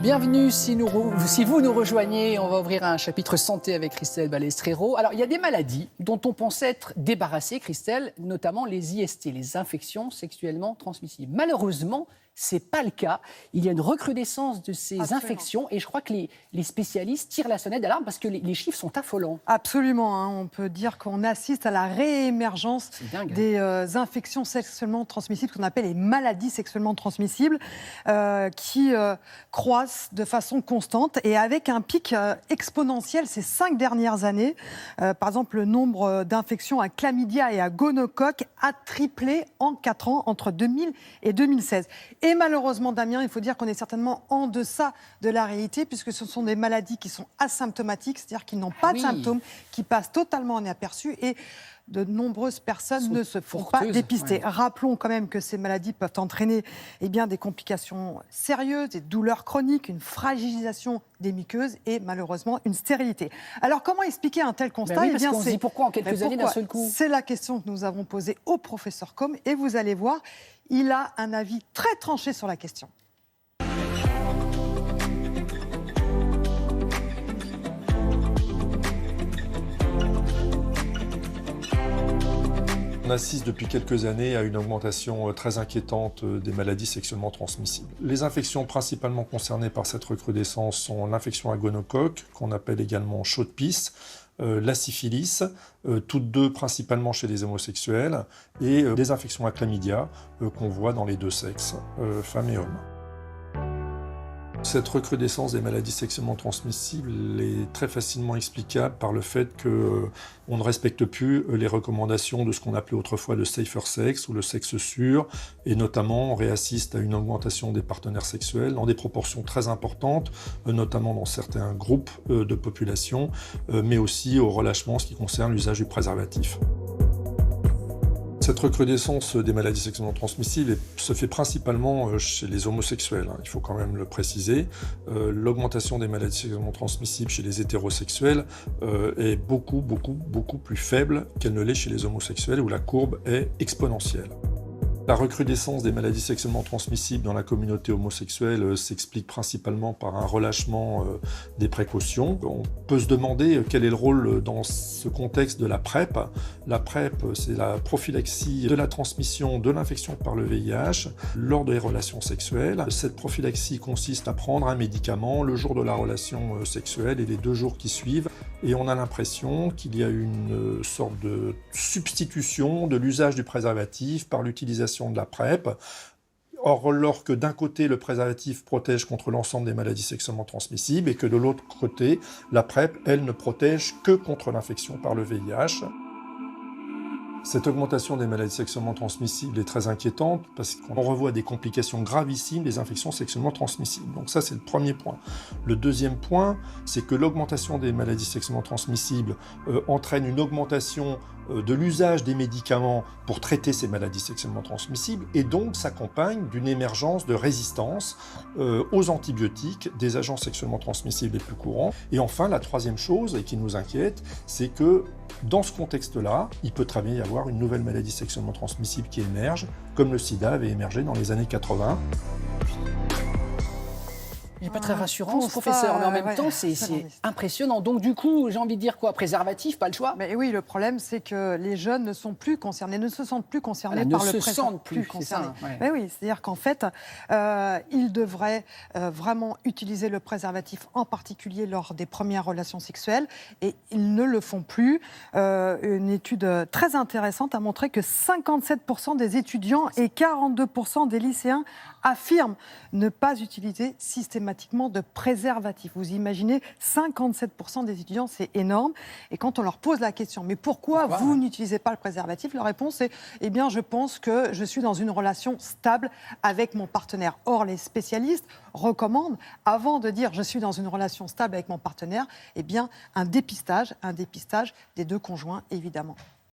Bienvenue, si vous nous rejoignez, on va ouvrir un chapitre santé avec Christelle Balestrero. Alors, il y a des maladies dont on pense être débarrassé, Christelle, notamment les IST, les infections sexuellement transmissibles. Malheureusement, ce n'est pas le cas. Il y a une recrudescence de ces infections et je crois que les spécialistes tirent la sonnette d'alarme parce que les chiffres sont affolants. Absolument, hein. On peut dire qu'on assiste à la réémergence des infections sexuellement transmissibles, qu'on appelle les maladies sexuellement transmissibles, qui croissent de façon constante et avec un pic exponentiel ces 5 dernières années. Par exemple, le nombre d'infections à chlamydia et à gonocoque a triplé en 4 ans, entre 2000 et 2016. Et malheureusement, Damien, il faut dire qu'on est certainement en deçà de la réalité, puisque ce sont des maladies qui sont asymptomatiques, c'est-à-dire qui n'ont pas de symptômes, qui passent totalement inaperçues et de nombreuses personnes ne se font pas dépister. Ouais. Rappelons quand même que ces maladies peuvent entraîner des complications sérieuses, des douleurs chroniques, une fragilisation des muqueuses et malheureusement une stérilité. Alors comment expliquer un tel constat? Parce qu'on se dit pourquoi en quelques années d'un seul coup? C'est la question que nous avons posée au professeur Combe et vous allez voir, il a un avis très tranché sur la question. On assiste depuis quelques années à une augmentation très inquiétante des maladies sexuellement transmissibles. Les infections principalement concernées par cette recrudescence sont l'infection à gonocoque, qu'on appelle également chaude-pisse, la syphilis, toutes deux principalement chez les homosexuels, et des infections à chlamydia qu'on voit dans les deux sexes, femmes et hommes. Cette recrudescence des maladies sexuellement transmissibles est très facilement explicable par le fait qu'on ne respecte plus les recommandations de ce qu'on appelait autrefois le safer sex ou le sexe sûr, et notamment on réassiste à une augmentation des partenaires sexuels dans des proportions très importantes, notamment dans certains groupes de population, mais aussi au relâchement en ce qui concerne l'usage du préservatif. Cette recrudescence des maladies sexuellement transmissibles se fait principalement chez les homosexuels, il faut quand même le préciser. L'augmentation des maladies sexuellement transmissibles chez les hétérosexuels est beaucoup plus faible qu'elle ne l'est chez les homosexuels, où la courbe est exponentielle. La recrudescence des maladies sexuellement transmissibles dans la communauté homosexuelle s'explique principalement par un relâchement des précautions. On peut se demander quel est le rôle dans ce contexte de la PrEP. La PrEP, c'est la prophylaxie de la transmission de l'infection par le VIH lors des relations sexuelles. Cette prophylaxie consiste à prendre un médicament le jour de la relation sexuelle et les 2 jours qui suivent. Et on a l'impression qu'il y a une sorte de substitution de l'usage du préservatif par l'utilisation de la PrEP. Or, alors que d'un côté, le préservatif protège contre l'ensemble des maladies sexuellement transmissibles et que de l'autre côté, la PrEP, elle, ne protège que contre l'infection par le VIH. Cette augmentation des maladies sexuellement transmissibles est très inquiétante parce qu'on revoit des complications gravissimes des infections sexuellement transmissibles. Donc ça, c'est le premier point. Le deuxième point, c'est que l'augmentation des maladies sexuellement transmissibles entraîne une augmentation de l'usage des médicaments pour traiter ces maladies sexuellement transmissibles et donc s'accompagne d'une émergence de résistance aux antibiotiques des agents sexuellement transmissibles les plus courants. Et enfin, la troisième chose, et qui nous inquiète, c'est que dans ce contexte-là, il peut très bien y avoir une nouvelle maladie sexuellement transmissible qui émerge, comme le sida avait émergé dans les années 80. Il n'est pas très rassurant, ce professeur, mais en même temps, c'est impressionnant. Donc, du coup, j'ai envie de dire quoi? Préservatif, pas le choix? Mais oui, le problème, c'est que les jeunes ne sont plus concernés, ne se sentent plus concernés par le préservatif. Ne se sentent plus concernés. Mais oui, c'est-à-dire qu'en fait, ils devraient vraiment utiliser le préservatif, en particulier lors des premières relations sexuelles, et ils ne le font plus. Une étude très intéressante a montré que 57% des étudiants et 42% des lycéens affirment ne pas utiliser systématiquement de préservatif. Vous imaginez, 57% des étudiants, c'est énorme. Et quand on leur pose la question, mais pourquoi vous n'utilisez pas le préservatif? Leur réponse est, je pense que je suis dans une relation stable avec mon partenaire. Or, les spécialistes recommandent, avant de dire je suis dans une relation stable avec mon partenaire, un dépistage des 2 conjoints, évidemment.